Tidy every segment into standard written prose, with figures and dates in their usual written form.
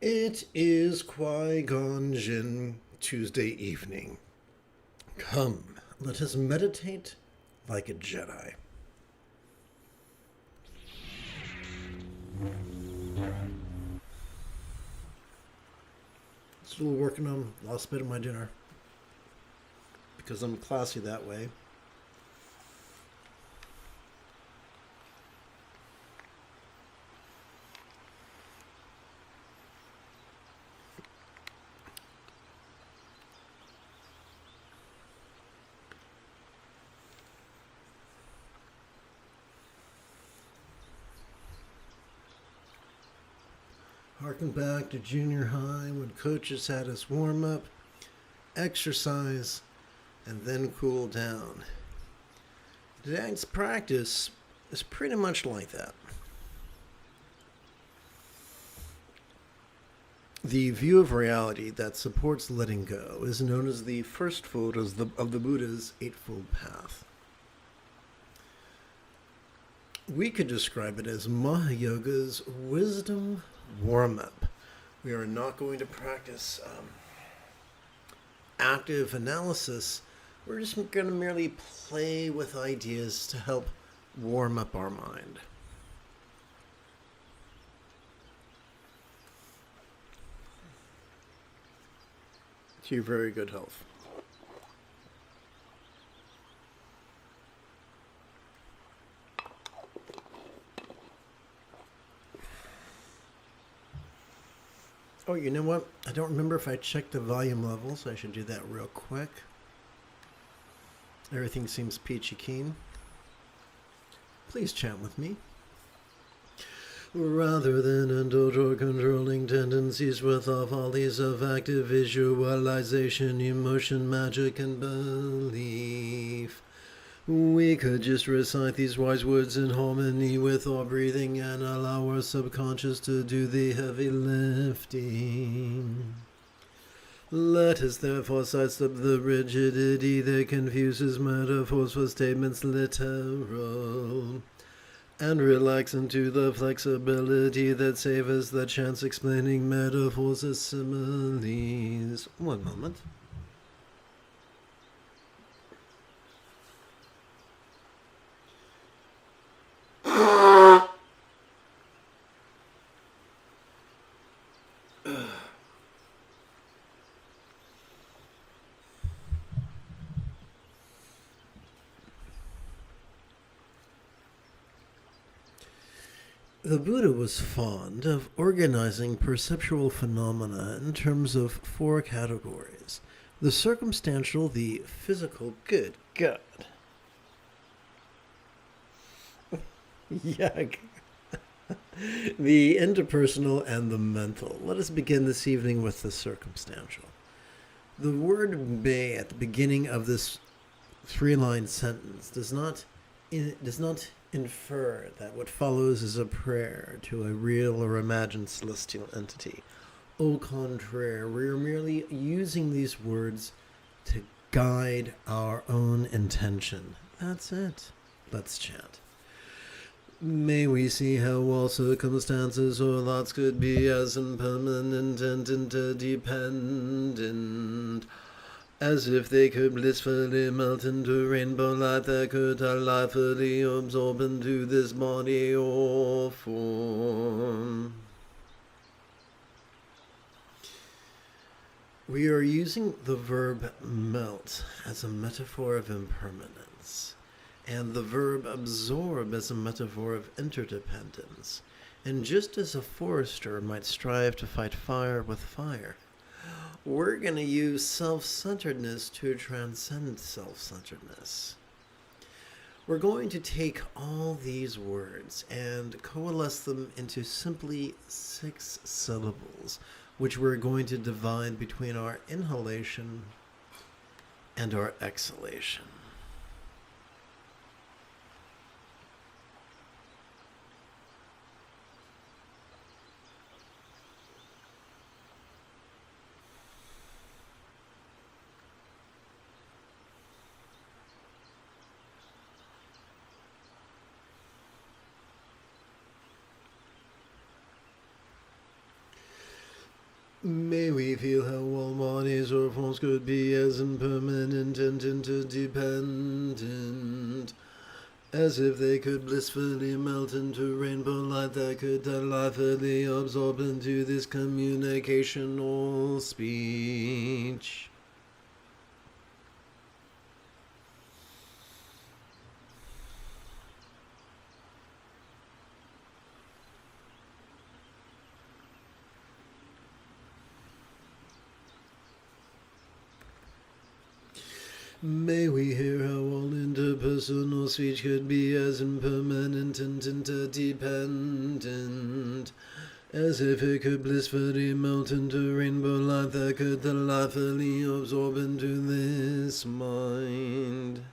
It is Qui-Gon Jinn Tuesday evening. Come, let us meditate like a Jedi. Still working on the last bit of my dinner. Because I'm classy that way. Harken back to junior high when coaches had us warm up, exercise, and then cool down. Tonight's practice is pretty much like that. The view of reality that supports letting go is known as the first fold of the Buddha's Eightfold Path. We could describe it as Mahayoga's wisdom warm-up. We are not going to practice active analysis. We're just going to merely play with ideas to help warm up our mind. To your very good health. Oh, you know what? I don't remember if I checked the volume levels. I should do that real quick. Everything seems peachy keen. Please chat with me. Rather than indulge or controlling tendencies with our follies of active visualization, emotion, magic, and belief, we could just recite these wise words in harmony with our breathing and allow our subconscious to do the heavy lifting. Let us therefore sidestep the rigidity that confuses metaphors for statements literal, and relax into the flexibility that savors the chance explaining metaphors as similes. One moment. The Buddha was fond of organizing perceptual phenomena in terms of four categories: the circumstantial, the physical, good God, yuck, the interpersonal, and the mental. Let us begin this evening with the circumstantial. The word "be" at the beginning of this three-line sentence does not infer that what follows is a prayer to a real or imagined celestial entity. Au contraire, we are merely using these words to guide our own intention. That's it. Let's chant. May we see how all circumstances or lots could be as impermanent and interdependent, as if they could blissfully melt into rainbow light that could delightfully absorb into this body or form. We are using the verb melt as a metaphor of impermanence, and the verb absorb as a metaphor of interdependence. And just as a forester might strive to fight fire with fire, we're going to use self-centeredness to transcend self-centeredness. We're going to take all these words and coalesce them into simply 6 syllables, which we're going to divide between our inhalation and our exhalation. May we feel how all bodies or forms could be as impermanent and interdependent, as if they could blissfully melt into rainbow light that could delightfully absorb into this communicational speech. May we hear how all interpersonal speech could be as impermanent and interdependent, as if it could blissfully melt into rainbow light that could delightfully absorb into this mind.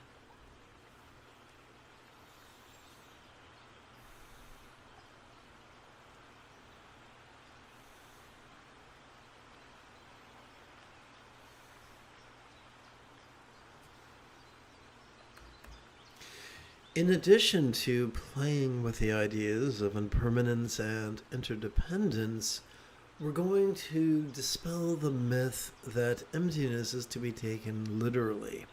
In addition to playing with the ideas of impermanence and interdependence, we're going to dispel the myth that emptiness is to be taken literally.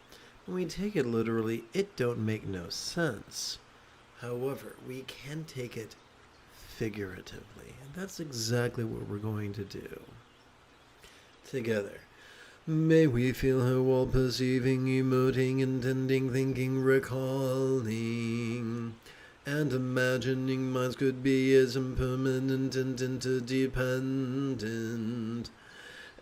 When we take it literally, it don't make no sense. However, we can take it figuratively, and that's exactly what we're going to do. Together. May we feel how all perceiving, emoting, intending, thinking, recalling, and imagining minds could be as impermanent and interdependent,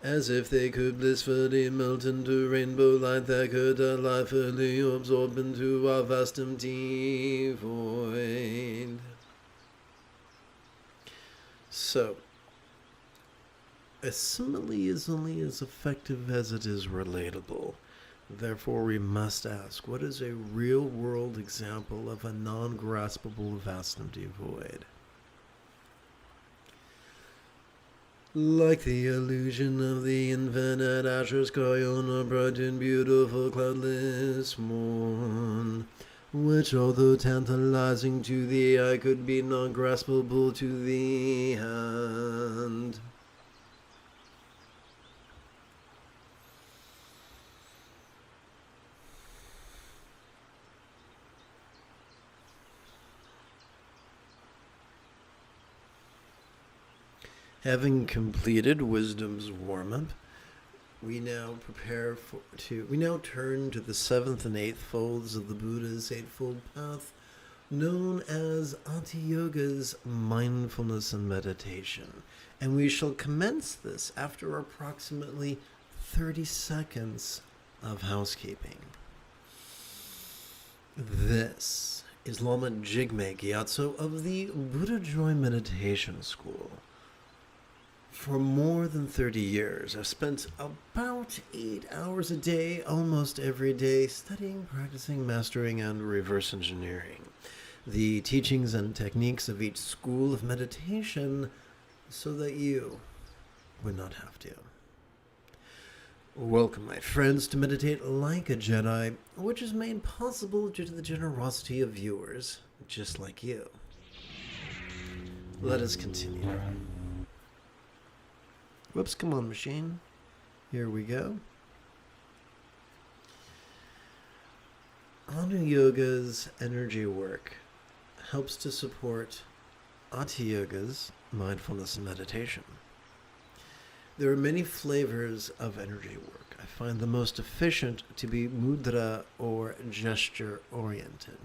as if they could blissfully melt into rainbow light that could delightfully absorb into our vast empty void. So, a simile is only as effective as it is relatable. Therefore, we must ask, what is a real-world example of a non-graspable vast empty void? Like the illusion of the infinite azure sky on a bright and beautiful cloudless morn, which, although tantalizing to the eye, could be non-graspable to the hand. Having completed wisdom's warm-up, we now turn to the seventh and eighth folds of the Buddha's Eightfold Path, known as Ati Yoga's mindfulness and meditation. And we shall commence this after approximately 30 seconds of housekeeping. This is Lama Jigme Gyatso of the Buddha Joy Meditation School. For more than 30 years, I've spent about 8 hours a day, almost every day, studying, practicing, mastering, and reverse engineering the teachings and techniques of each school of meditation so that you would not have to. Welcome, my friends, to Meditate Like a Jedi, which is made possible due to the generosity of viewers just like you. Let us continue. Whoops, come on, machine. Here we go. Anu Yoga's energy work helps to support Ati Yoga's mindfulness and meditation. There are many flavors of energy work. I find the most efficient to be mudra or gesture oriented.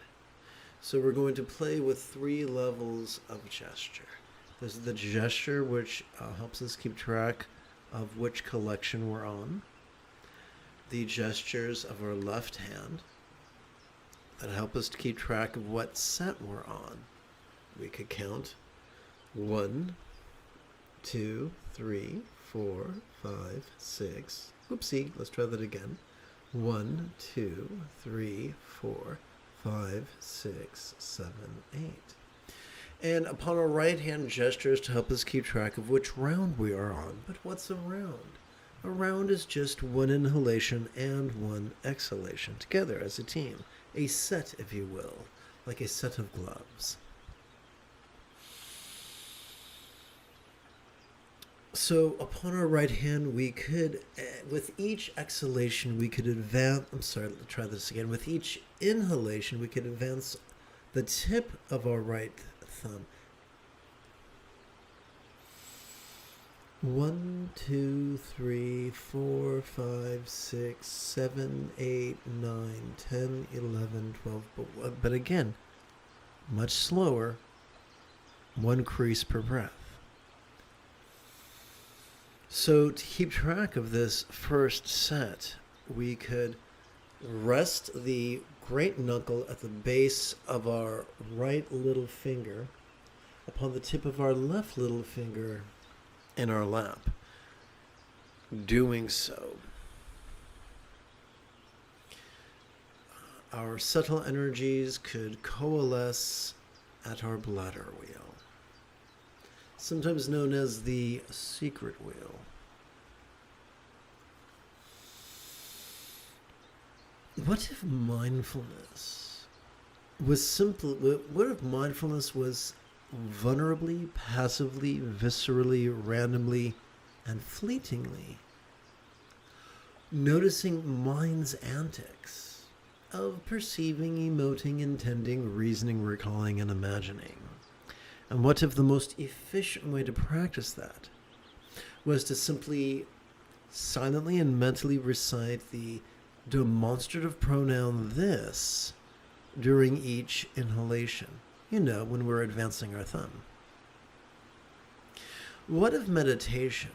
So we're going to play with 3 levels of gesture. There's the gesture, which helps us keep track of which collection we're on. The gestures of our left hand that help us to keep track of what set we're on. We could count 1, 2, 3, 4, 5, 6. Oopsie, let's try that again. 1, 2, 3, 4, 5, 6, 7, 8. And upon our right hand gestures to help us keep track of which round we are on. But what's a round? A round is just 1 inhalation and 1 exhalation together as a team. A set, if you will, like a set of gloves. So upon our right hand, we could, with each exhalation, we could advance. I'm sorry, let's try this again. With each inhalation, we could advance the tip of our right thumb. 1, 2, 3, 4, 5, 6, 7, 8, 9, 10, 11, 12. But again, much slower. 1 crease per breath. So to keep track of this first set, we could rest the great knuckle at the base of our right little finger upon the tip of our left little finger in our lap. Doing so, our subtle energies could coalesce at our bladder wheel, sometimes known as the secret wheel. What if mindfulness was simple? What if mindfulness was vulnerably, passively, viscerally, randomly, and fleetingly noticing mind's antics of perceiving, emoting, intending, reasoning, recalling, and imagining? And what if the most efficient way to practice that was to simply silently and mentally recite the demonstrative pronoun this during each inhalation? You know, when we're advancing our thumb. What if meditation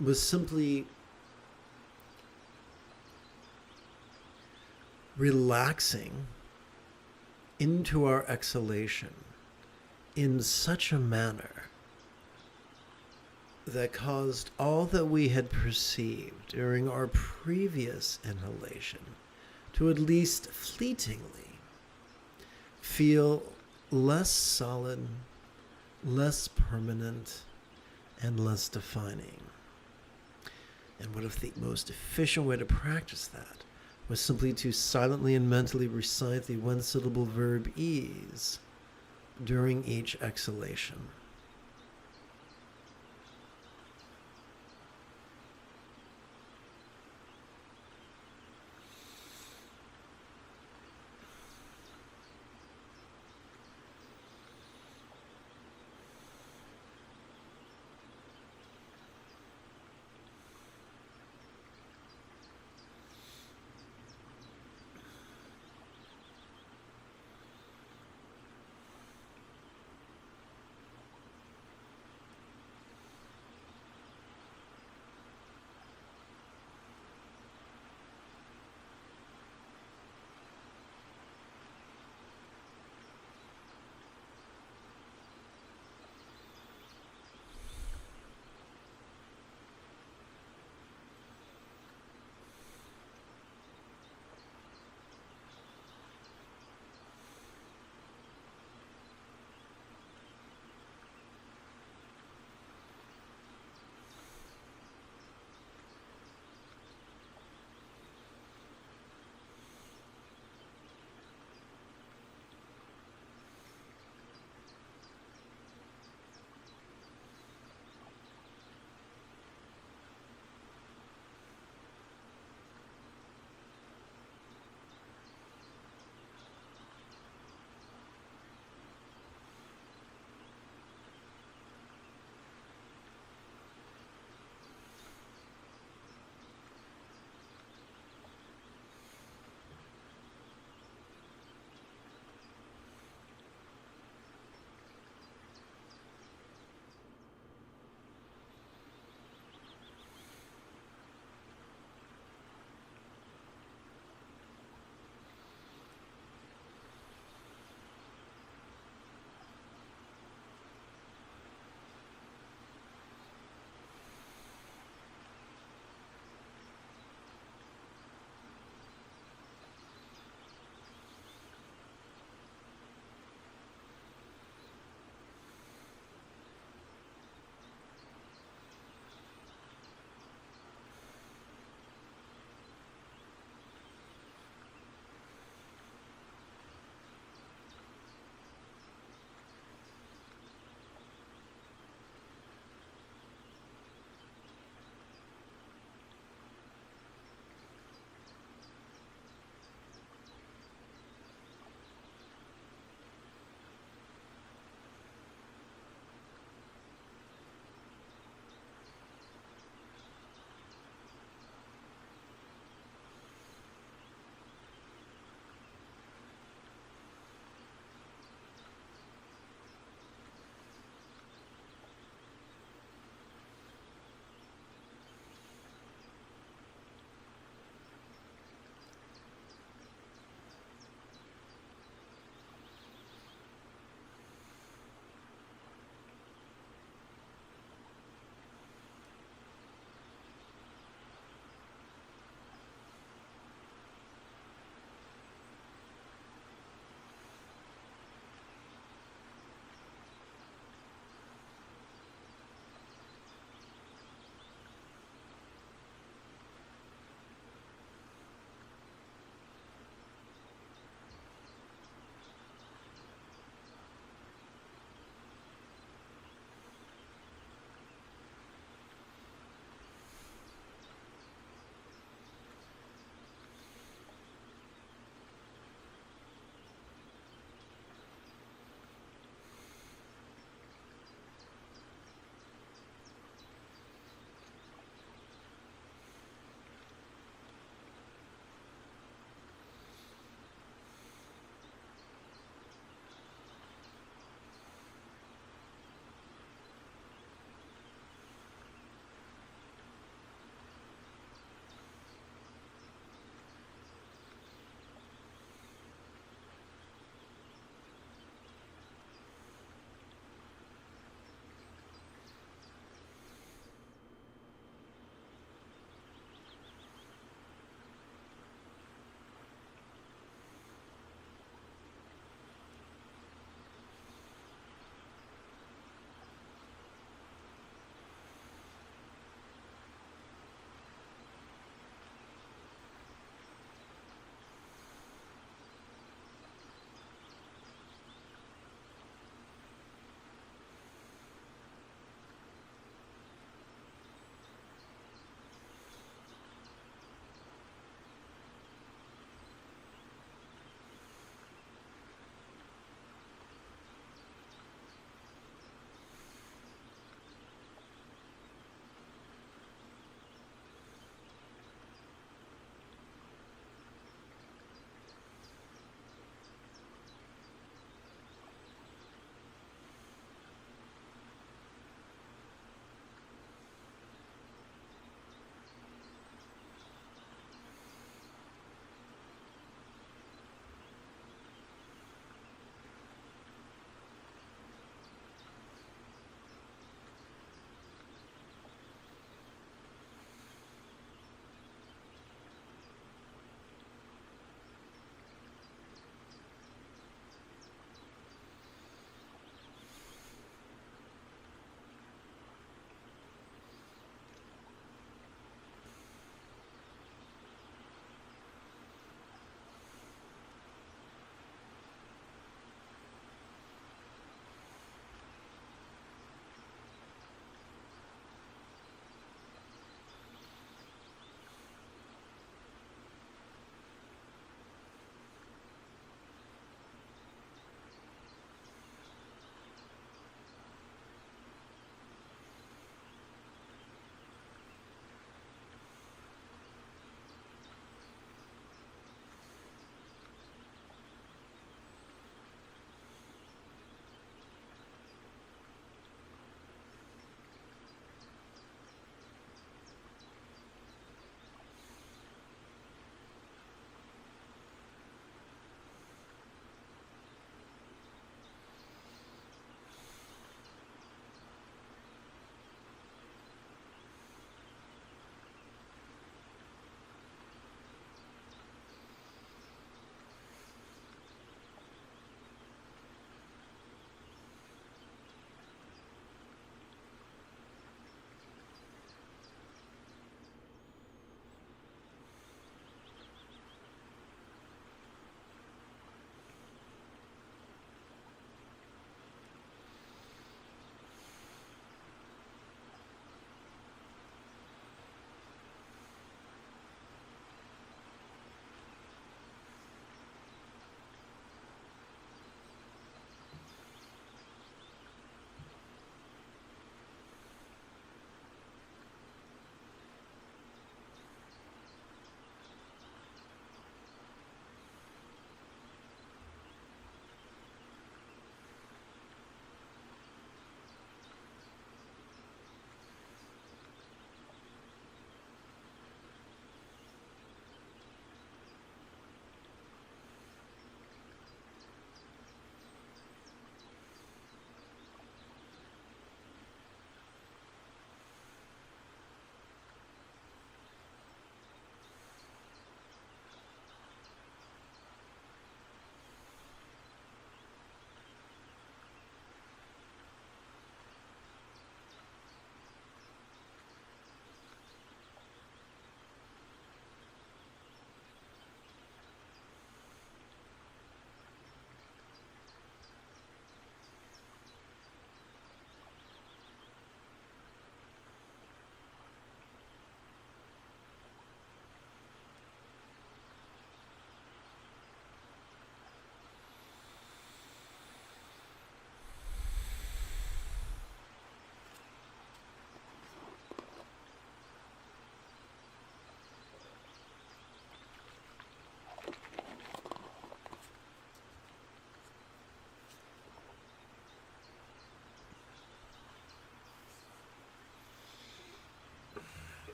was simply relaxing into our exhalation in such a manner that caused all that we had perceived during our previous inhalation to at least fleetingly feel less solid, less permanent, and less defining? And what if the most efficient way to practice that was simply to silently and mentally recite the one-syllable verb ease during each exhalation?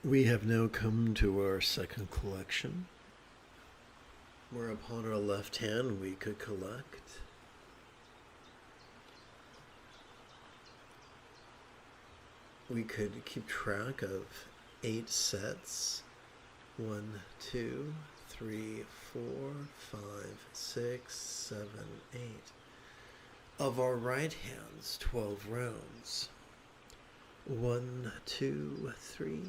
We have now come to our second collection, where upon our left hand we could collect we could keep track of 8 sets. 1, 2, 3, 4, 5, 6, 7, 8. Of our right hands, 12 rounds. 1, 2, 3,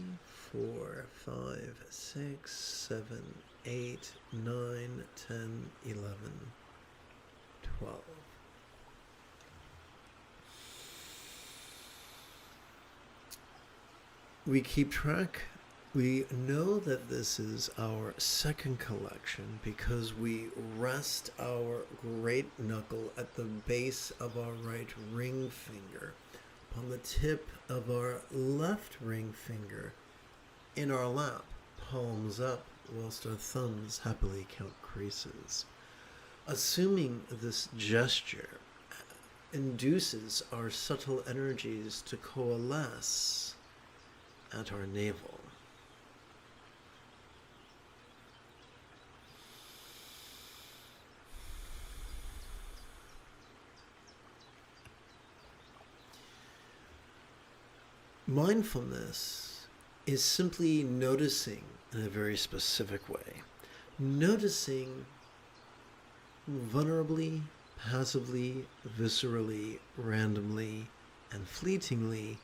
4, 5, 6, 7, 8, 9, 10, 11, 12. We keep track. We know that this is our second collection because we rest our great knuckle at the base of our right ring finger, on the tip of our left ring finger, in our lap, palms up, whilst our thumbs happily count creases. Assuming this gesture induces our subtle energies to coalesce at our navel. Mindfulness is simply noticing in a very specific way. Noticing vulnerably, passively, viscerally, randomly, and fleetingly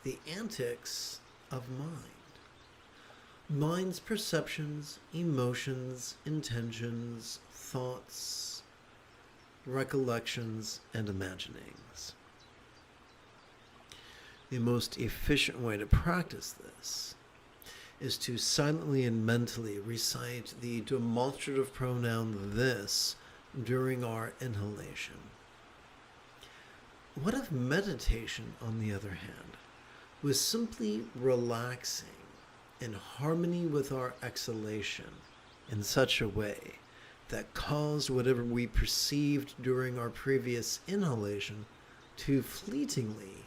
the antics of mind. Mind's perceptions, emotions, intentions, thoughts, recollections, and imaginings. The most efficient way to practice this is to silently and mentally recite the demonstrative pronoun this during our inhalation. What if meditation, on the other hand, was simply relaxing in harmony with our exhalation in such a way that caused whatever we perceived during our previous inhalation to fleetingly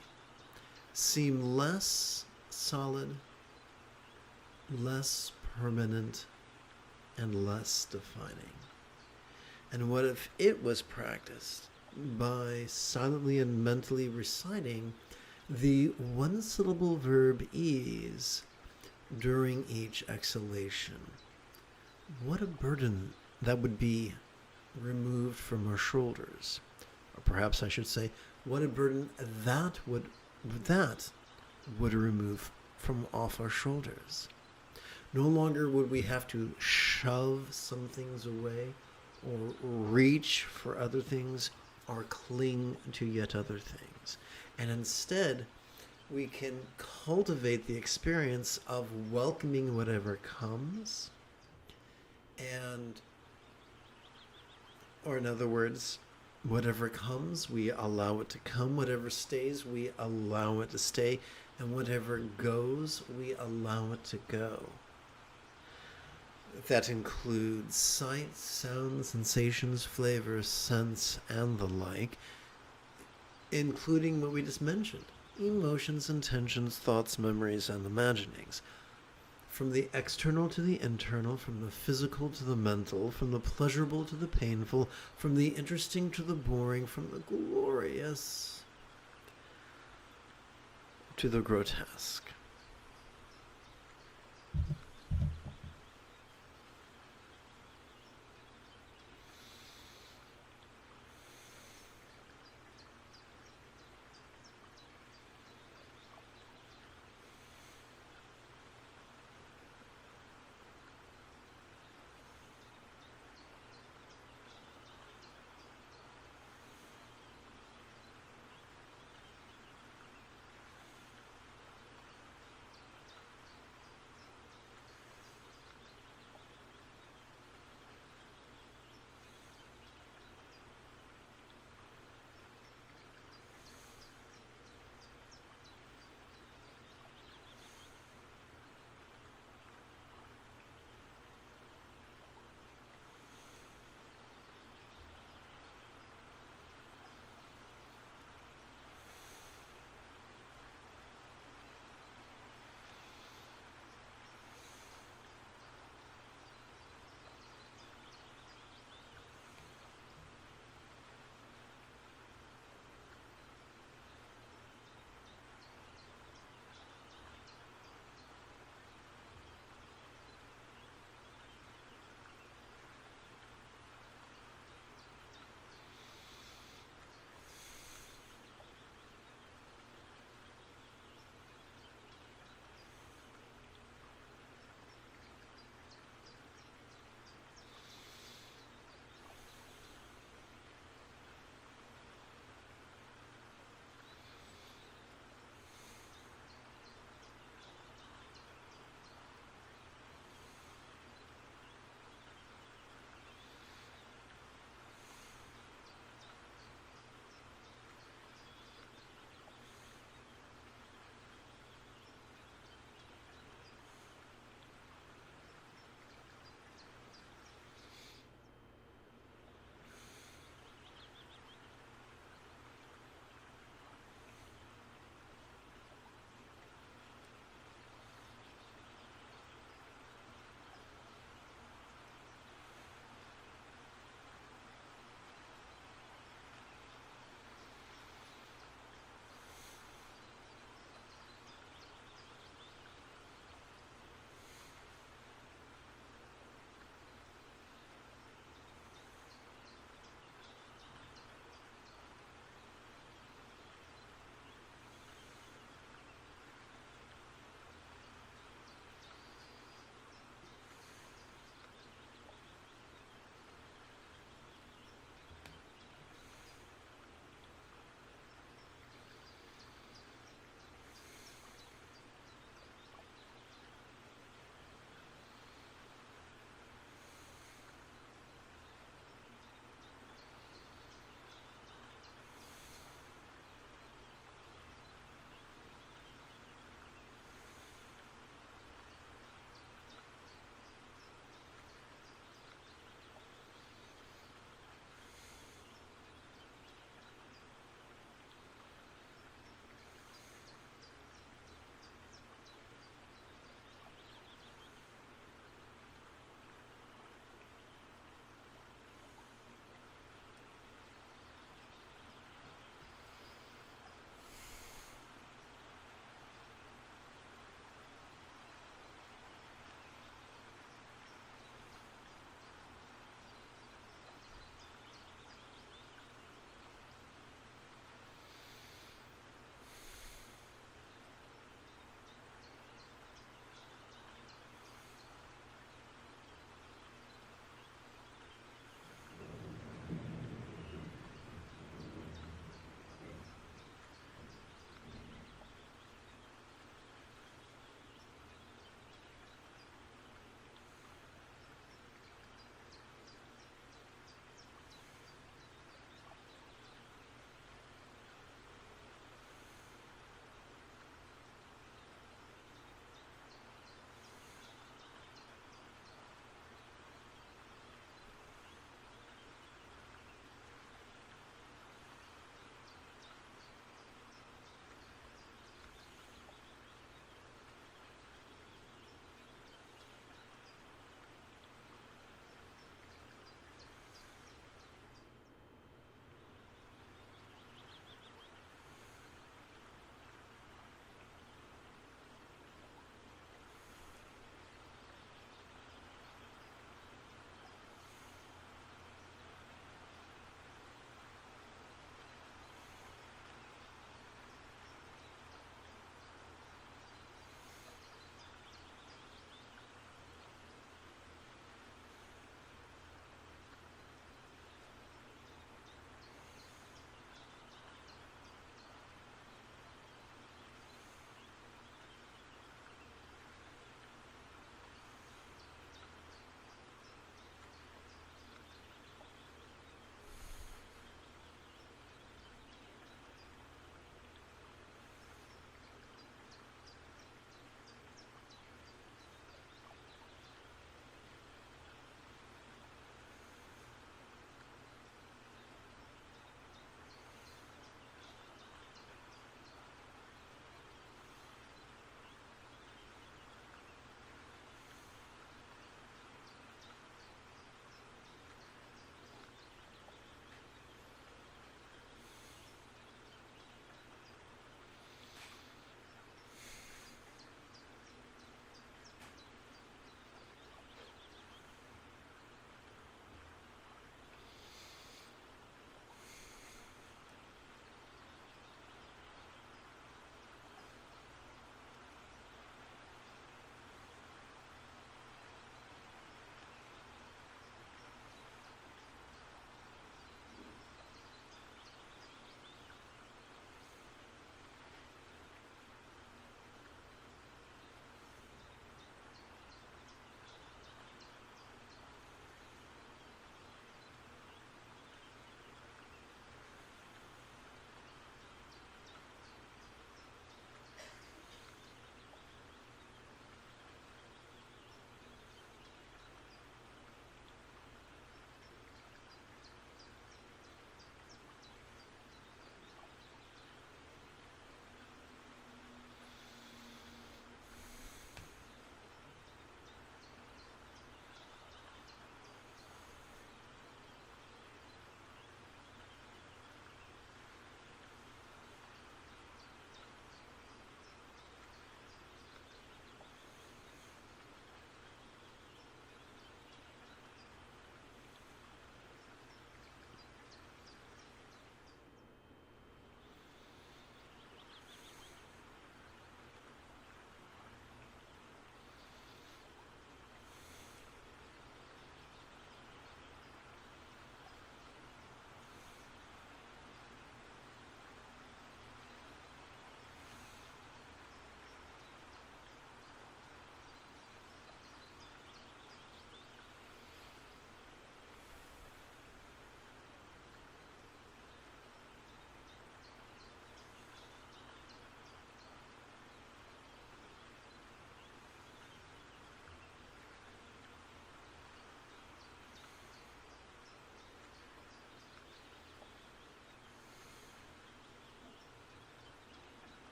seem less solid, less permanent, and less defining? And what if it was practiced by silently and mentally reciting the one-syllable verb ease during each exhalation? What a burden that would be removed from our shoulders. Or perhaps I should say, what a burden that would remove from off our shoulders. No longer would we have to shove some things away or reach for other things or cling to yet other things. And instead, we can cultivate the experience of welcoming whatever comes, or in other words, whatever comes, we allow it to come. Whatever stays, we allow it to stay. And whatever goes, we allow it to go. That includes sights, sounds, sensations, flavors, scents, and the like, including what we just mentioned: emotions, intentions, thoughts, memories, and imaginings. From the external to the internal, from the physical to the mental, from the pleasurable to the painful, from the interesting to the boring, from the glorious to the grotesque.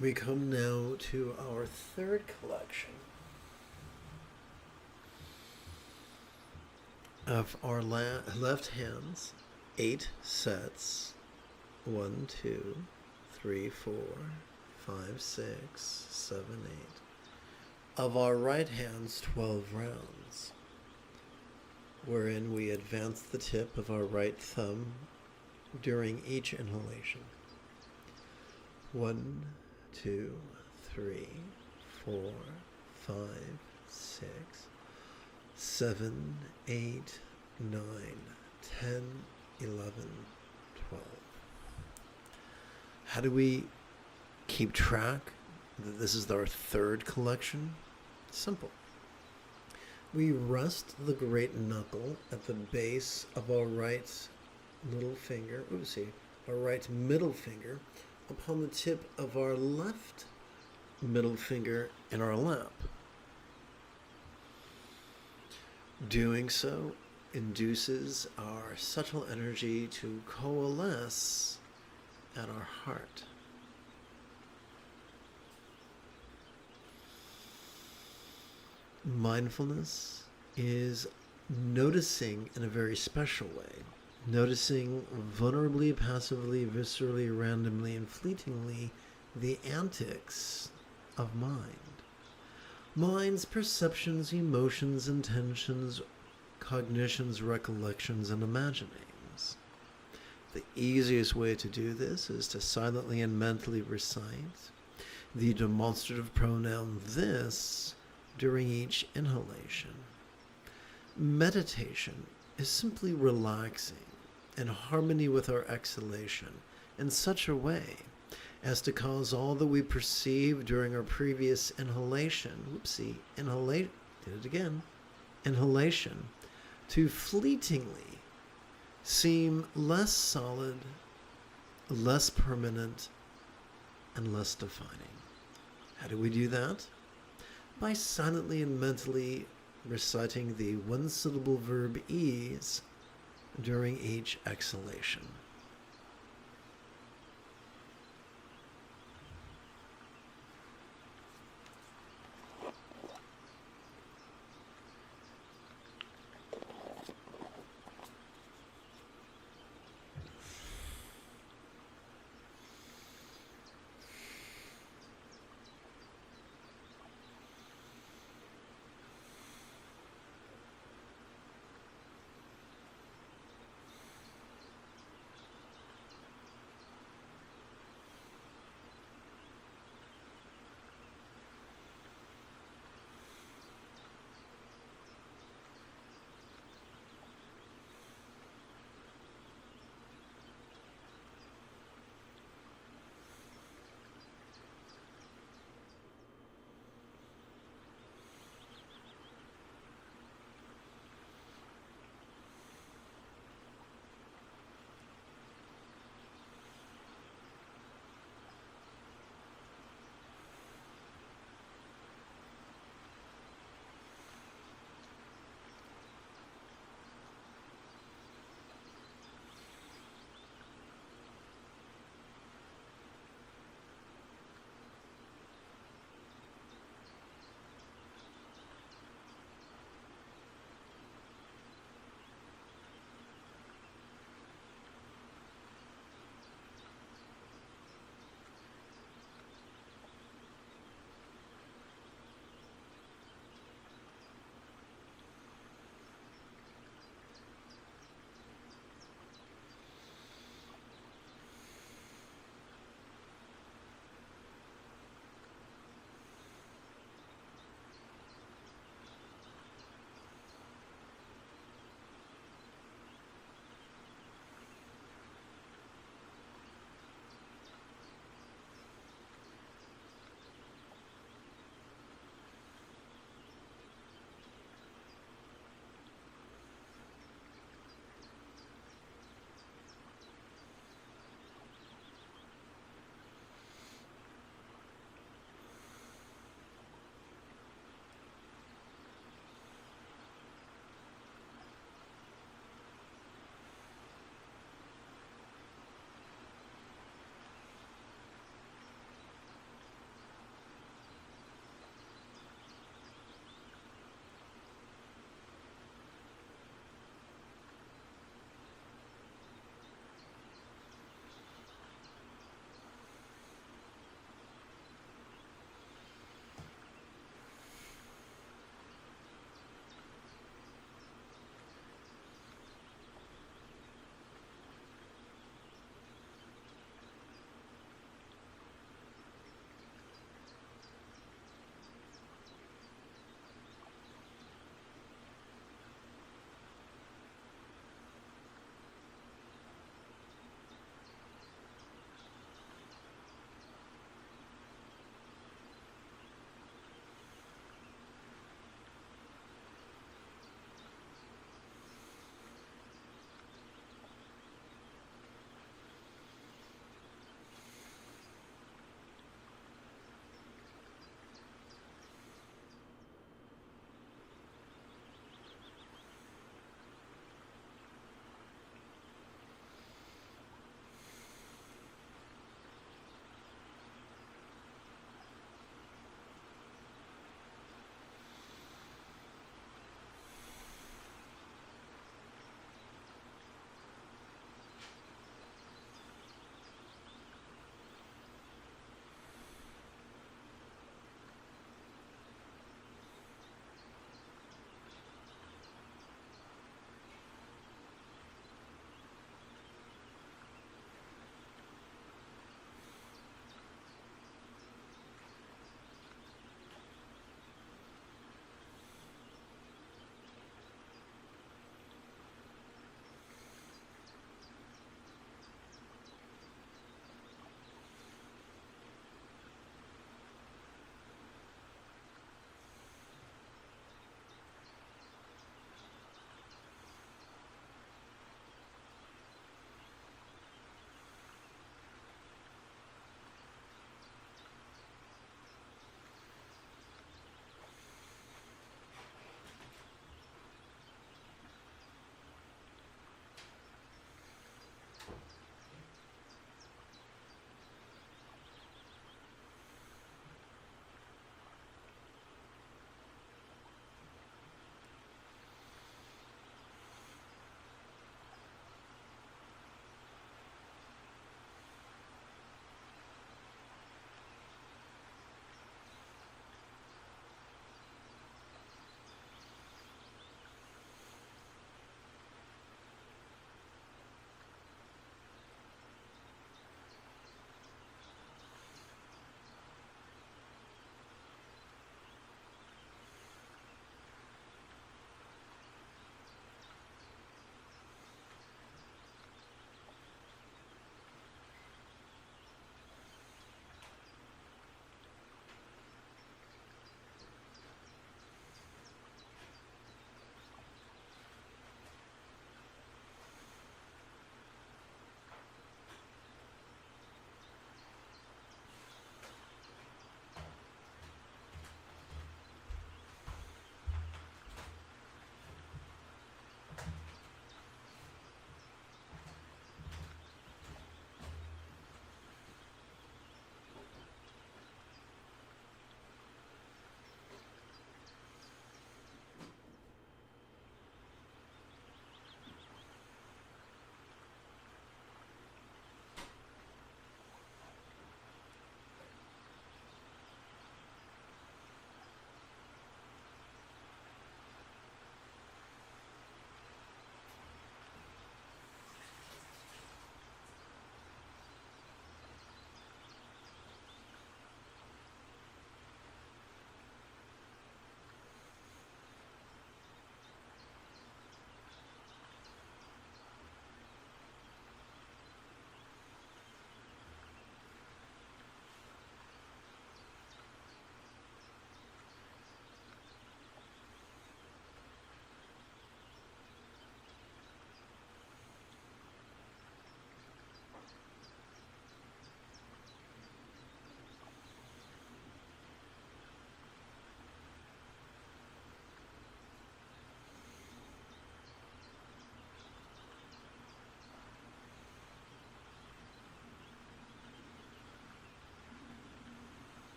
We come now to our third collection of our left hands, 8 sets, 1, 2, 3, 4, 5, 6, 7, 8. Of our right hands, 12 rounds, wherein we advance the tip of our right thumb during each inhalation. 1, 2, 3, 4, 5, 6, 7, 8, 9, 10, 11, 12. How do we keep track that this is our third collection? Simple. We rest the great knuckle at the base of our right little finger, our right middle finger, upon the tip of our left middle finger in our lap. Doing so induces our subtle energy to coalesce at our heart. Mindfulness is noticing in a very special way. Noticing vulnerably, passively, viscerally, randomly, and fleetingly the antics of mind. Mind's perceptions, emotions, intentions, cognitions, recollections, and imaginings. The easiest way to do this is to silently and mentally recite the demonstrative pronoun this during each inhalation. Meditation is simply relaxing in harmony with our exhalation in such a way as to cause all that we perceive during our previous inhalation, inhalation, to fleetingly seem less solid, less permanent, and less defining. How do we do that? By silently and mentally reciting the one-syllable verb ease during each exhalation.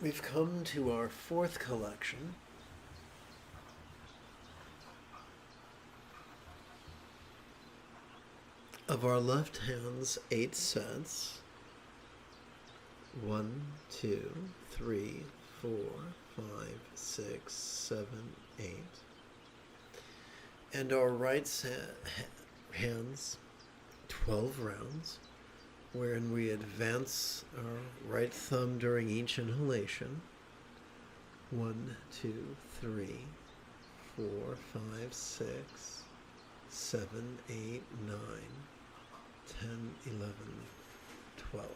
we've come to our fourth collection. Of our left hand's 8 sets. 1, 2, 3, 4, 5, 6, 7, 8. And our right hand's 12 rounds, wherein we advance our right thumb during each inhalation. 1, 2, 3, 4, 5, 6, 7, 8, 9, 10, 11, 12.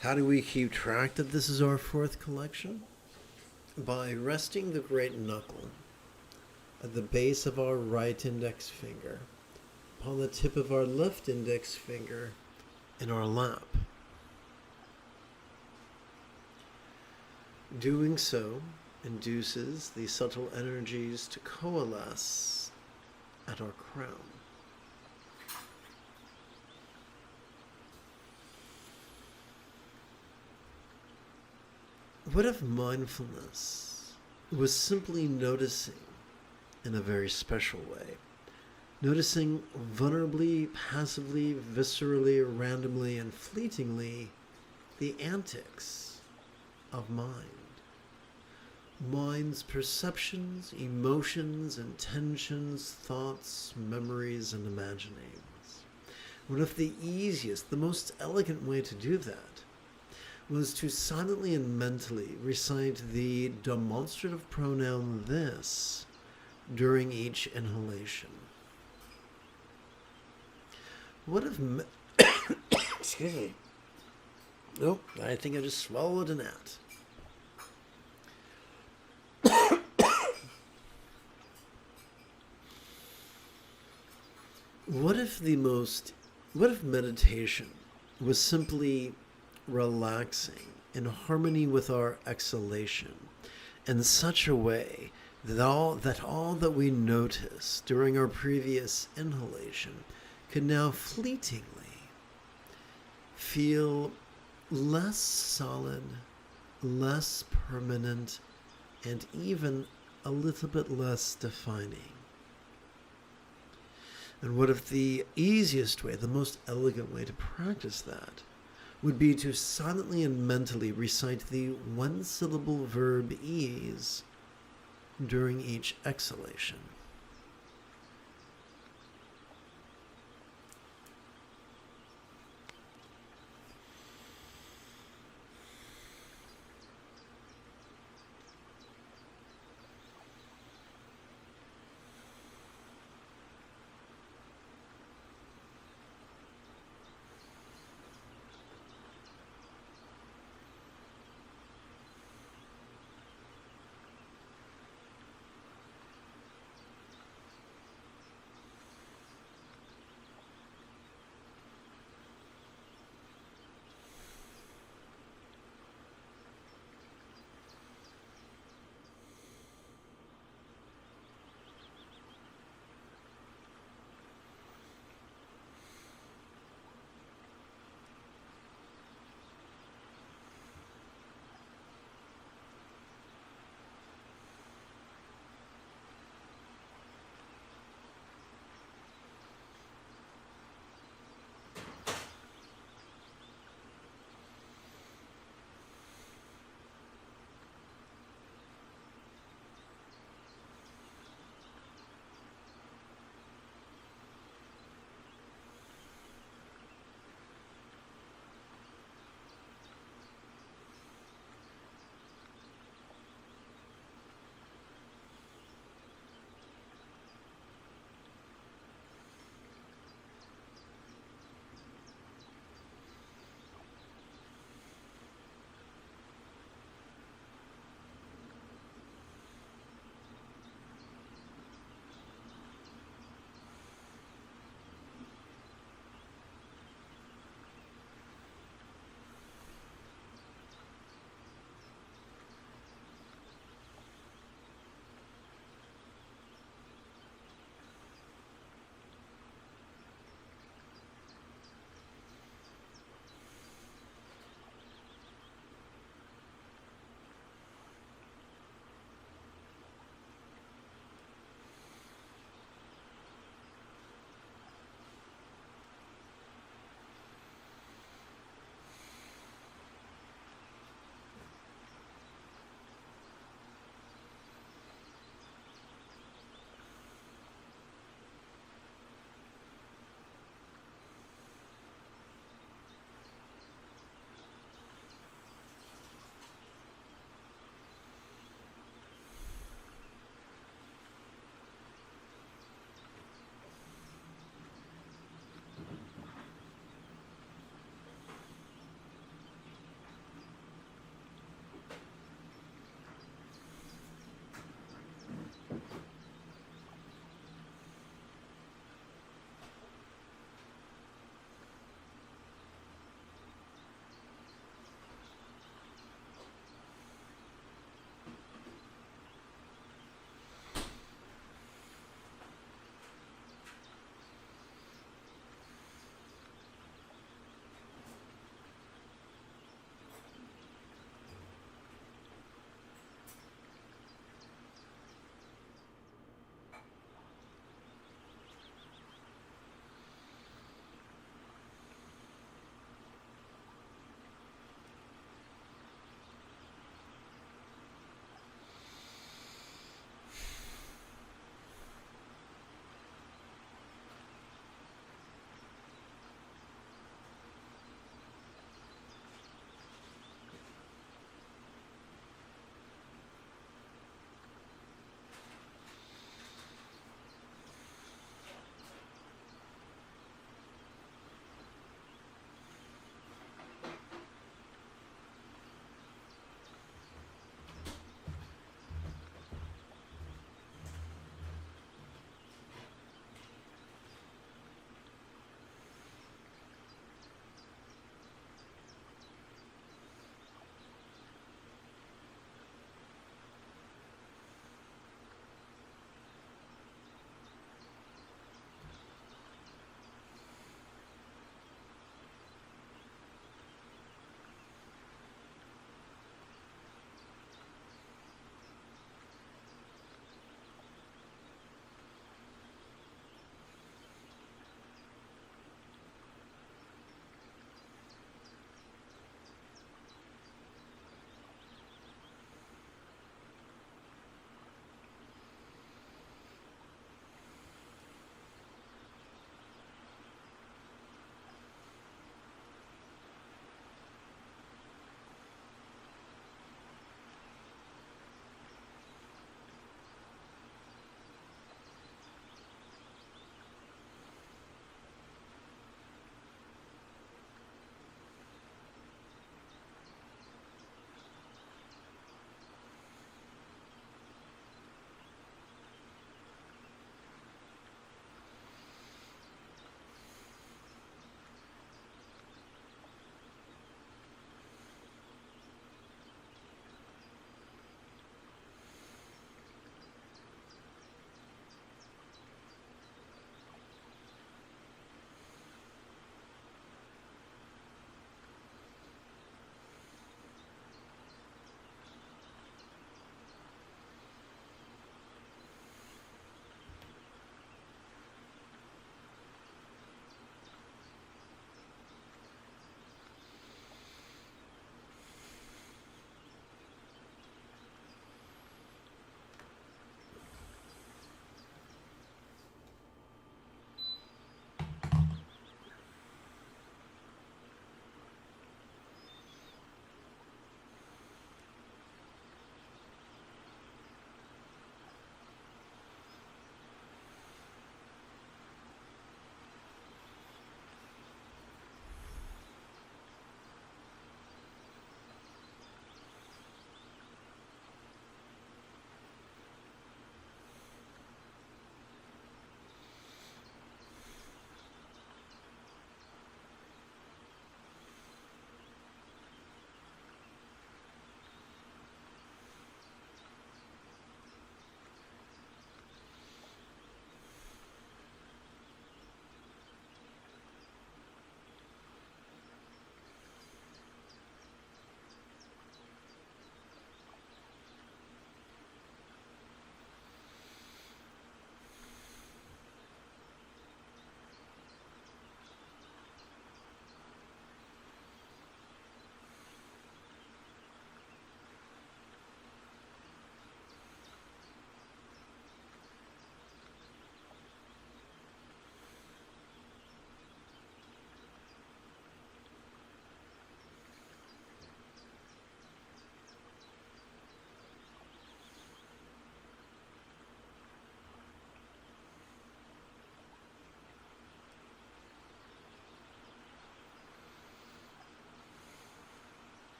How do we keep track that this is our fourth collection? By resting the great knuckle at the base of our right index finger upon the tip of our left index finger in our lap. Doing so induces the subtle energies to coalesce at our crown. What if mindfulness was simply noticing in a very special way? Noticing vulnerably, passively, viscerally, randomly, and fleetingly the antics of mind. Mind's perceptions, emotions, intentions, thoughts, memories, and imaginings. What if the easiest, the most elegant way to do that was to silently and mentally recite the demonstrative pronoun this during each inhalation? What if... Excuse me. Nope, I think I just swallowed an gnat. What if meditation was simply relaxing in harmony with our exhalation in such a way that all that we noticed during our previous inhalation could now fleetingly feel less solid, less permanent, and even a little bit less defining? And what if the easiest way, the most elegant way to practice that would be to silently and mentally recite the one-syllable verb ease during each exhalation?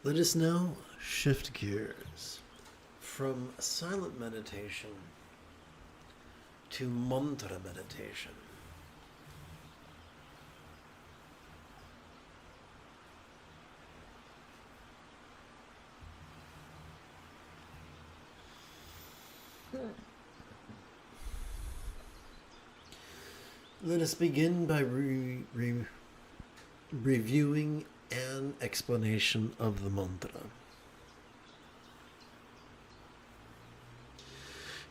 Let us now shift gears from silent meditation to mantra meditation. Let us begin by reviewing an explanation of the mantra.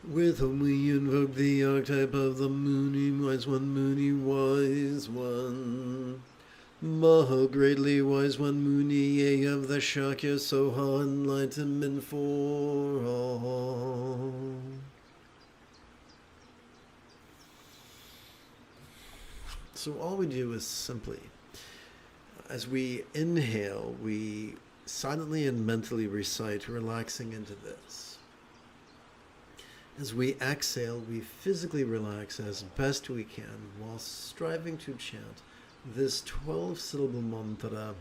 With whom we invoke the archetype of the Muni, wise one. Maha, greatly wise one, Muni, of the Shakya Soha, enlightenment for all. So all we do is simply, as we inhale, we silently and mentally recite, relaxing into this. As we exhale, we physically relax as best we can while striving to chant this 12-syllable mantra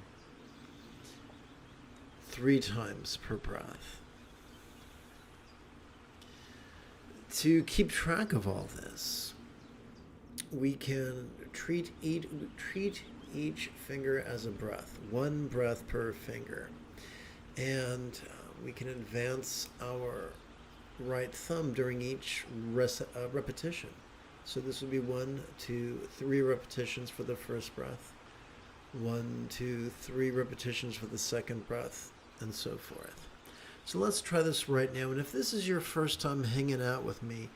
3 times per breath. To keep track of all this, we can treat each finger as a breath, 1 breath per finger. And we can advance our right thumb during each repetition. So this would be 1, 2, 3 repetitions for the first breath, 1, 2, 3 repetitions for the second breath, and so forth. So let's try this right now. And if this is your first time hanging out with me,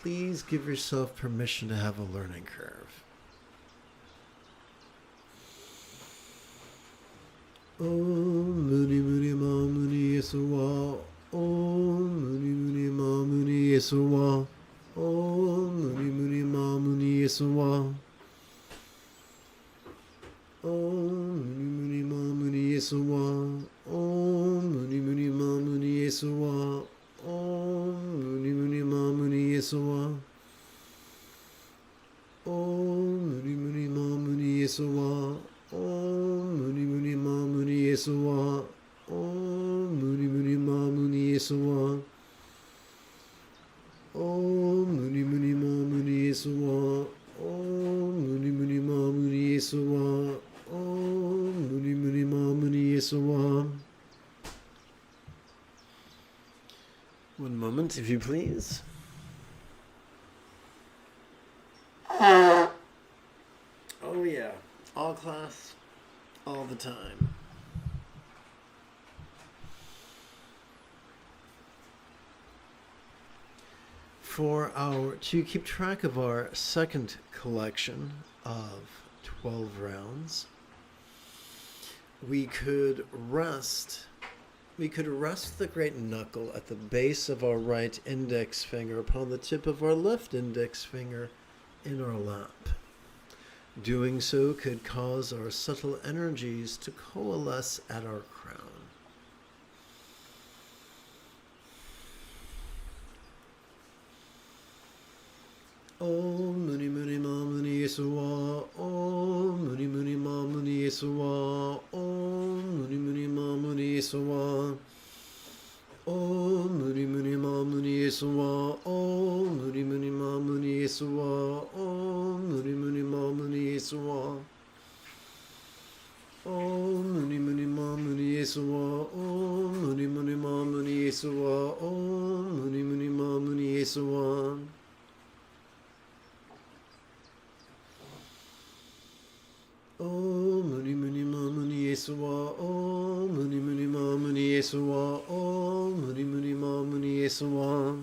please give yourself permission to have a learning curve. Om Muni Muni Ma Muni Yesuwa. Om Muni Muni Ma Muni Yesuwa. Om Muni Muni Ma Muni Yesuwa. Om Muni Muni Ma Muni Yesuwa. Om Muni Muni Ma Muni Yesuwa. Om Muni Muni Ma Muni Yesuwa. Om Muni Muni Ma Muni Yesuwa. Om Muni Muni Ma Muni Yesuwa. Om Muni Muni Ma Muni Yesuwa. Om Muni Muni Ma Muni Yesuwa. Om Muni Muni Ma Muni Yesuwa. Om Muni Muni Ma Muni Yesuwa. One moment, if you please. Oh yeah, all class, all the time. To keep track of our second collection of 12 rounds, we could rest the great knuckle at the base of our right index finger upon the tip of our left index finger in our lap. Doing so could cause our subtle energies to coalesce at our crown. Om Muni Muni Ma Muni Yesuwa. Om Muni Muni Ma Muni Yesuwa. Om Muni Muni Ma Muni Yesuwa. Om Muni Muni Ma Muni Yesuwa. Om Muni Muni Ma Muni Yesuwa. Om Muni Muni Ma Muni Yesuwa. Om Muni Muni Ma Muni Yesuwa. Om Muni Muni Ma Muni Yesuwa. Om Muni Muni Ma Muni Yesuwa. Om Muni Muni Ma Muni Yesuwa. Om Muni Muni Ma Muni Yesuwa. Om Muni Muni Ma Muni Yesuwa.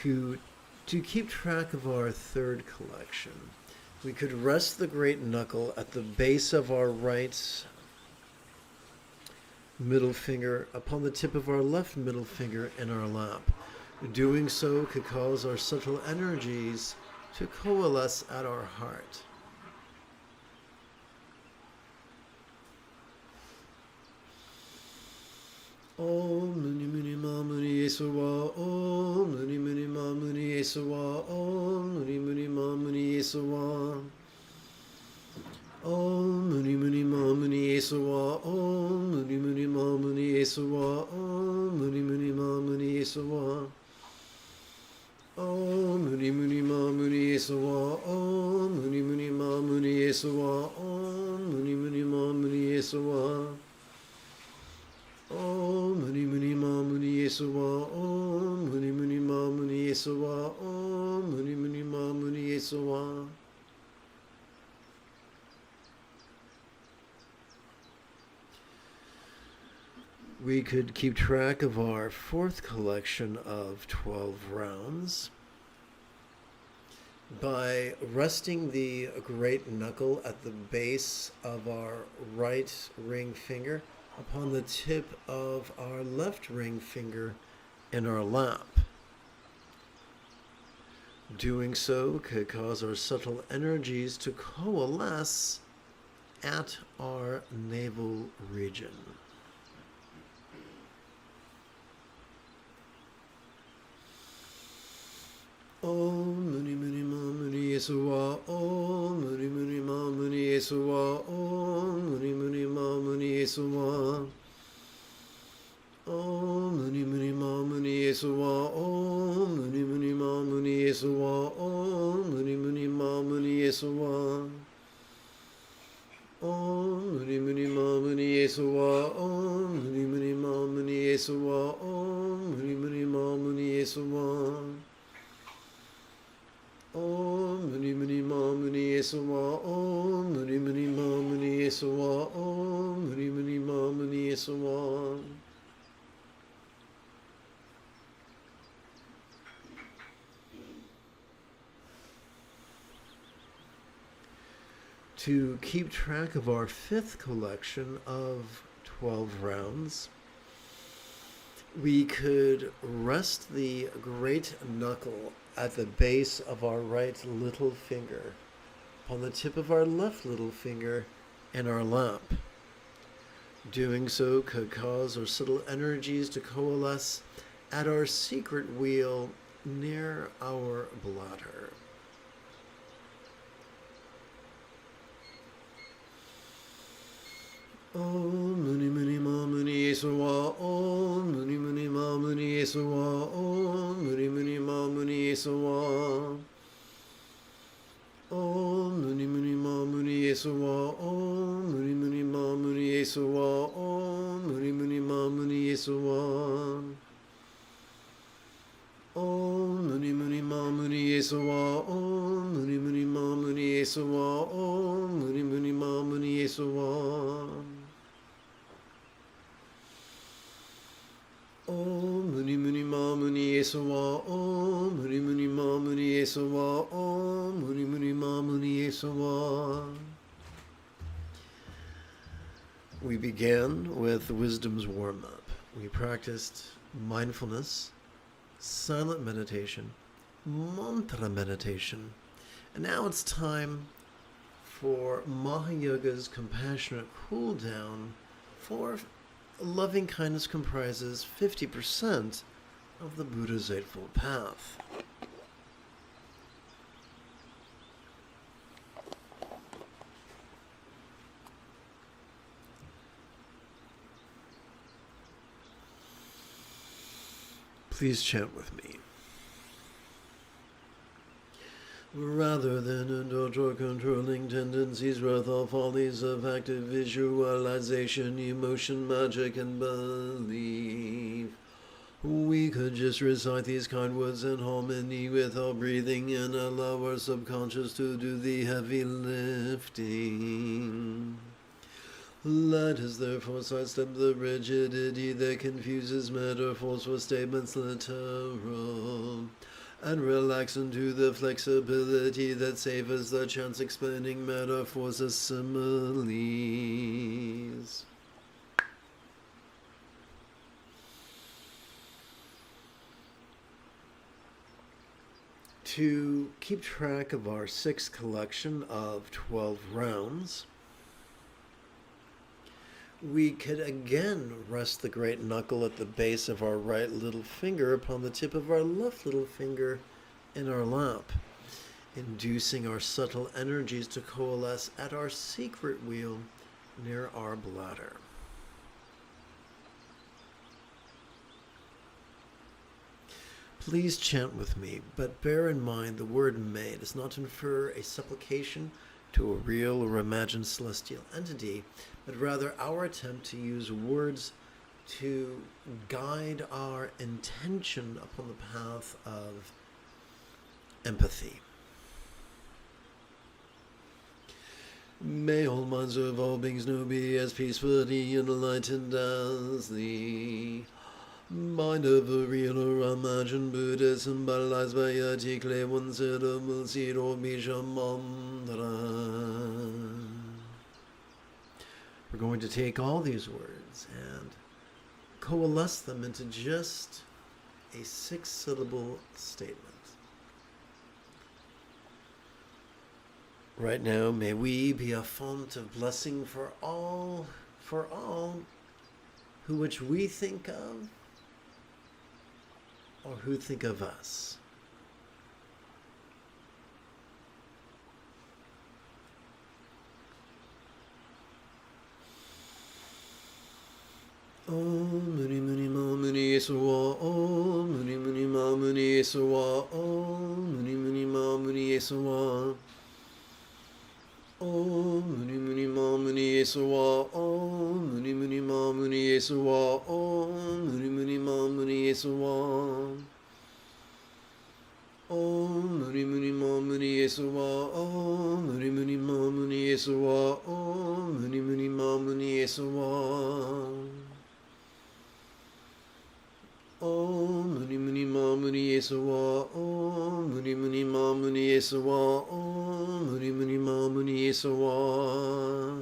To keep track of our third collection, we could rest the great knuckle at the base of our right middle finger upon the tip of our left middle finger in our lap. Doing so could cause our subtle energies to coalesce at our heart. Om Muni Muni Ma Muni Yesuwa. Om Muni Muni Ma Muni Yesuwa. Om Muni Muni Ma Muni Yesuwa. Om Muni Muni Ma Muni Esawa. Om Muni Muni Ma Muni Esawa. Om Muni Muni Ma Muni Esawa. Om Muni Muni Ma Muni Esawa. Om Muni Muni Ma Muni Esawa. Om Muni Muni Ma Muni Esawa. Om Muni Muni Ma Muni Esawa. Om Muni Muni Ma Muni Esawa. We could keep track of our fourth collection of 12 rounds by resting the great knuckle at the base of our right ring finger upon the tip of our left ring finger in our lap. Doing so could cause our subtle energies to coalesce at our navel region. Om Muni Muni Ma Muni Esawa. Om Muni Muni Ma Muni Esawa. Om Muni Muni Ma Muni Esawa. Om Muni Muni Ma Muni Esawa. Om Muni Muni Ma Muni Esawa. Om Muni Muni Ma Muni Esawa. Om Muni Muni Ma Muni Esawa. Om Muni Muni Ma Muni Esawa. Om Muni Muni Ma Muni Esawa. Om Muni Muni Ma Muni Esawa. Om Muni Muni Ma Muni Esawa. Om Muni Muni Ma Muni Esawa. To keep track of our fifth collection of 12 rounds, we could rest the great knuckle at the base of our right little finger upon the tip of our left little finger in our lap. Doing so could cause our subtle energies to coalesce at our secret wheel near our bladder. Om Muni Muni Ma Muni Esawa. Om Muni Muni Ma Muni Esawa. Om Muni Muni Ma Muni Esawa. Om Muni Muni Ma Muni Esawa. Om Muni Muni Ma Muni Esawa. Om Muni Muni Ma Muni Esawa. Om Muni Muni Ma Muni Esawa. Om Muni Muni Ma Muni Esawa. Om Muni Muni Ma Muni Esawa. Om Muni Muni Ma Muni Esawa. Om Muni Muni Ma Muni Esawa. Om Muni Muni Ma Muni Esawa. We began with wisdom's warm-up. We practiced mindfulness, silent meditation, mantra meditation, and now it's time for Mahayoga's compassionate cool down. For loving kindness comprises 50% of the Buddha's Eightfold Path. Please chant with me. Rather than indulge or controlling tendencies, wrath, all follies of active visualization, emotion, magic, and belief, we could just recite these kind words in harmony without breathing and allow our subconscious to do the heavy lifting. Let us therefore sidestep the rigidity that confuses metaphors for statements literal, and relax into the flexibility that savors the chance explaining metaphors as similes. To keep track of our sixth collection of 12 rounds, we could again rest the great knuckle at the base of our right little finger upon the tip of our left little finger in our lap, inducing our subtle energies to coalesce at our secret wheel near our bladder. Please chant with me, but bear in mind the word may does not infer a supplication to a real or imagined celestial entity, but rather our attempt to use words to guide our intention upon the path of empathy. May all minds of all beings know be as peacefully enlightened as the mind of a real or imagined Buddha symbolized by a Jigme one syllable seed or Bija mantra. We're going to take all these words and coalesce them into just a 6-syllable statement. Right now, may we be a font of blessing for all who which we think of or who think of us. Om Muni Muni Ma Muni Yesuwa, Om Muni Muni Ma Muni Yesuwa, Om Muni Muni Ma Muni Yesuwa, Om Muni Muni Ma Muni Yesuwa, Om Muni Muni Ma Muni Yesuwa, Om Muni Muni Ma Muni Yesuwa, Om Muni Muni Ma Muni Yesuwa, Om Muni Muni Ma Muni Yesuwa, Om Muni Muni Ma Muni Yesuwa, Om Muni Muni Ma Muni Yesuwa, Om Muni Muni Ma Muni Yesuwa, Om Muni Muni Ma Muni Yesuwa.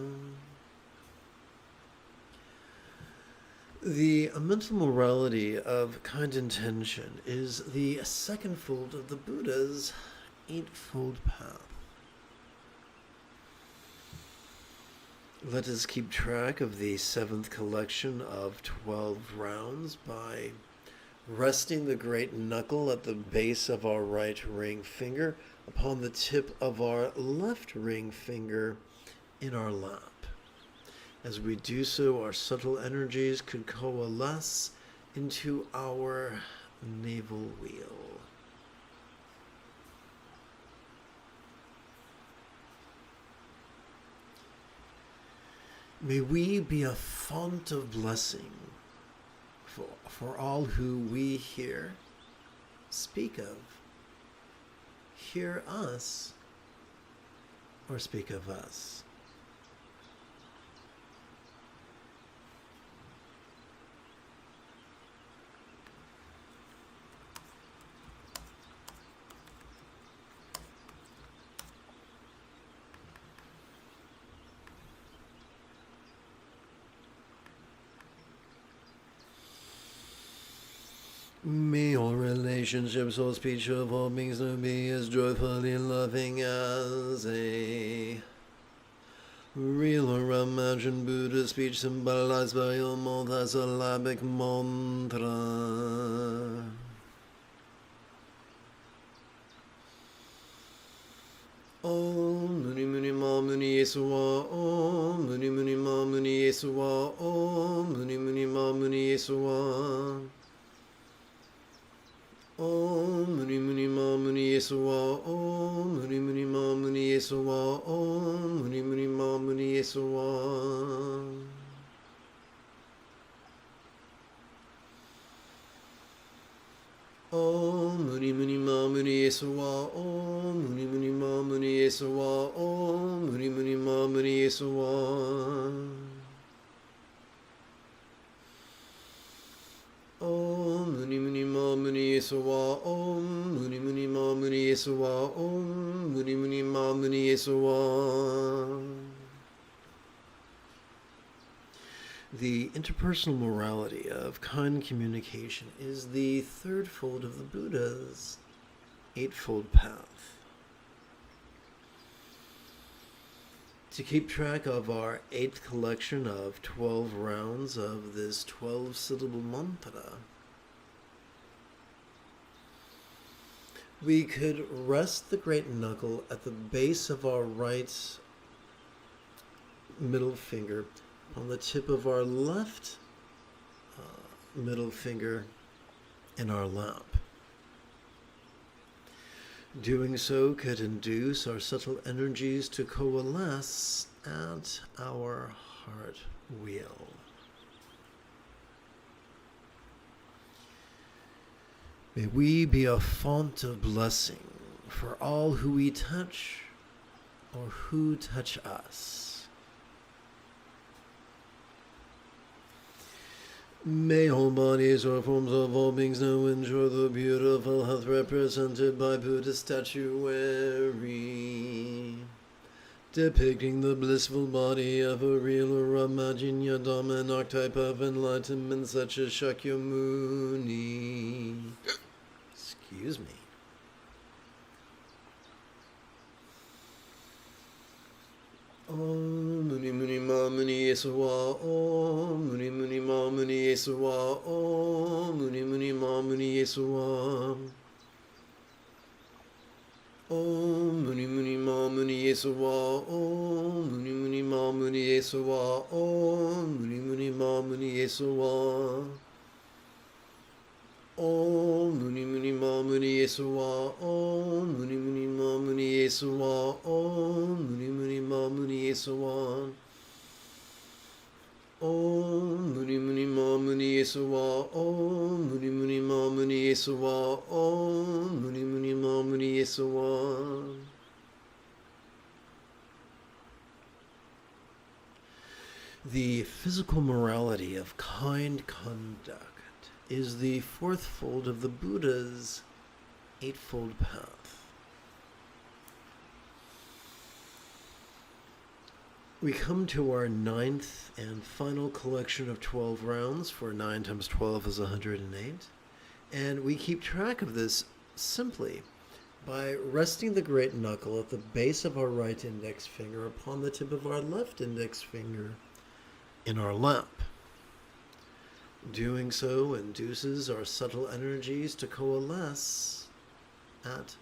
The mental morality of kind intention is the second fold of the Buddha's Eightfold Path. Let us keep track of the 7th collection of 12 rounds by resting the great knuckle at the base of our right ring finger upon the tip of our left ring finger in our lap. As we do so, our subtle energies could coalesce into our navel wheel. May we be a font of blessing for all who we hear, speak of, hear us, or speak of us. May all relationships, all speech of all beings know be as joyfully loving as a real or imagined Buddha speech symbolized by your multi-syllabic mantra. Om Muni Muni Ma Muni Yesuwa, Om Muni Muni Ma Muni Yesuwa, Om Muni Muni Ma Muni Yesuwa, Om Muni Muni Ma Muni Yesuwa, Om Muni Muni Ma Muni Yesuwa, Om Muni Muni Ma Muni Yesuwa, Om Muni Muni Ma Muni Yesuwa, Om Muni Muni Ma Muni Yesuwa, Om Muni Muni Ma Muni Yesuwa, Om Muni Muni Ma Muni Yesuwa, Om Muni Muni Ma Muni Yesuwa, Om Muni Muni Ma Muni Yesuwa. The interpersonal morality of kind communication is the third fold of the Buddha's Eightfold Path. To keep track of our 8th collection of 12 rounds of this 12-syllable mantra, we could rest the great knuckle at the base of our right middle finger on the tip of our left middle finger in our lap. Doing so could induce our subtle energies to coalesce at our heart wheel. May we be a font of blessing for all who we touch or who touch us. May all bodies or forms of all beings now enjoy the beautiful health represented by Buddha statuary, depicting the blissful body of a real or imagined Yadama archetype of enlightenment such as Shakyamuni. Excuse me. Om Muni Muni Ma Muni Yesuwa. Om Muni Muni Ma Muni Yesuwa. Om Muni Muni Ma Muni Yesuwa. Om Muni Muni Ma Muni Yesuwa. Om Muni Muni Ma Muni Yesuwa. Om Muni Muni Ma Muni Yesuwa. Om Muni Muni Ma Muni Yesuwa. Om Muni Muni Ma Muni Yesuwa. Om Muni Muni Ma Muni Yesuwa. Om Muni Muni Ma Muni Yesuwa. Om Muni Muni Ma Muni Yesuwa. Om Muni Muni Ma Muni Yesuwa. The physical morality of kind conduct is the fourth fold of the Buddha's eightfold path. We come to our ninth and final collection of 12 rounds, for 9 times 12 is 108, and we keep track of this simply by resting the great knuckle at the base of our right index finger upon the tip of our left index finger in our lap. Doing so induces our subtle energies to coalesce at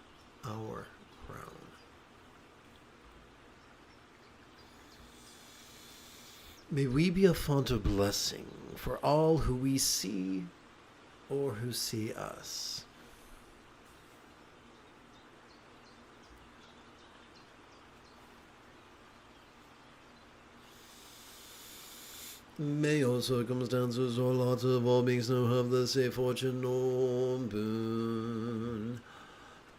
our crown. May we be a font of blessing for all who we see or who see us. May all circumstances or lots of all beings now have the safe fortune or boon.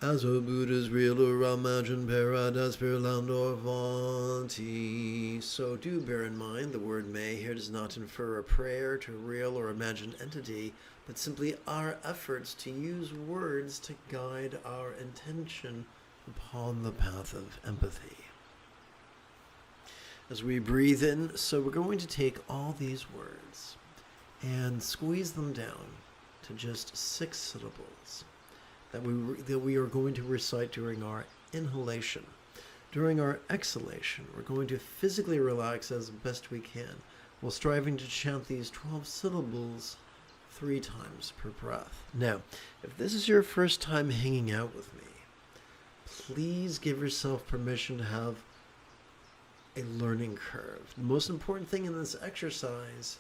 As a Buddha's real or imagined paradise, pure land or Vanti. So do bear in mind the word may here does not infer a prayer to a real or imagined entity, but simply our efforts to use words to guide our intention upon the path of empathy. As we breathe in, so we're going to take all these words and squeeze them down to just 6 syllables that we are going to recite during our inhalation. During our exhalation, we're going to physically relax as best we can while striving to chant these 12 syllables 3 times per breath. Now, if this is your first time hanging out with me, please give yourself permission to have a learning curve. The most important thing in this exercise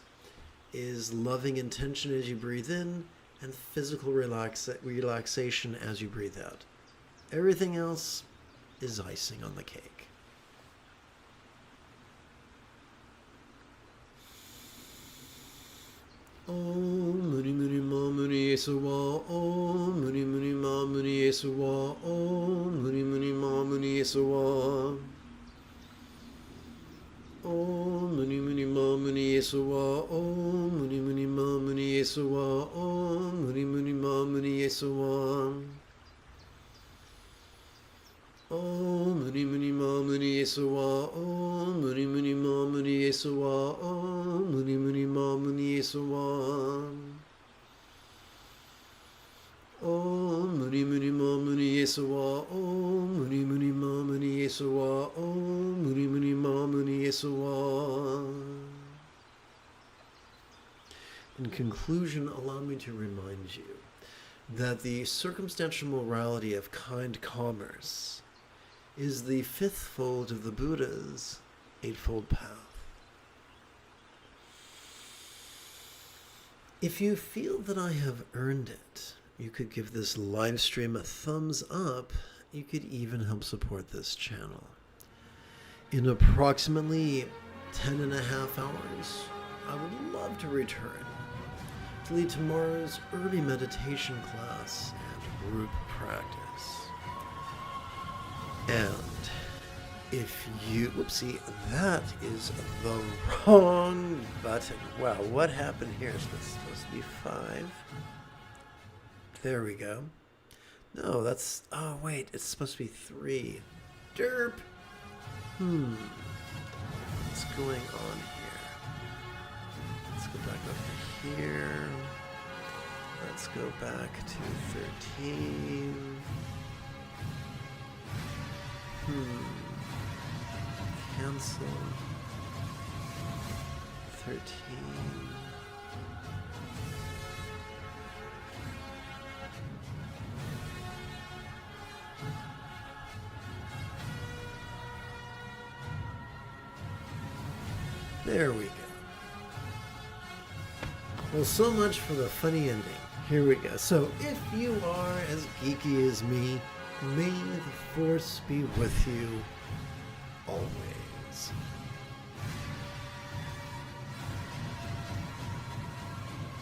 is loving intention as you breathe in and physical relaxation as you breathe out. Everything else is icing on the cake. Om Muni Muni Ma Muni Yesuwa. Om Muni Muni Ma Muni Yesuwa. Om Muni Muni Ma Muni Yesuwa. Om Muni Muni Ma Muni Yesuwa. Om Muni Muni Ma Muni Yesuwa. Om Muni Muni Ma Muni Yesuwa. Om Muni Muni Ma Muni Yesuwa. Om Muni Muni Ma Muni Yesuwa. Om Muni Muni Ma Muni Yesuwa. Om Muni Muni Ma Muni Yesuwa. Om Muni Muni Ma Muni Yesuwa. Om Muni Muni Ma Muni Yesuwa. In conclusion, allow me to remind you that the circumstantial morality of kind commerce is the 5th fold of the Buddha's eightfold path. If you feel that I have earned it, you could give this live stream a thumbs up you could even help support this channel. In approximately 10.5 hours, I would love to return to lead tomorrow's early meditation class and group practice. And if you, whoopsie, that is the wrong button. Wow, what happened here? Is this supposed to be 5? There we go. No, that's, oh wait, it's supposed to be 3. Derp. What's going on here? Let's go back over here. Let's go back to 13. Cancel. 13. There we go. Well, so much for the funny ending. Here we go. So, if you are as geeky as me, may the Force be with you always.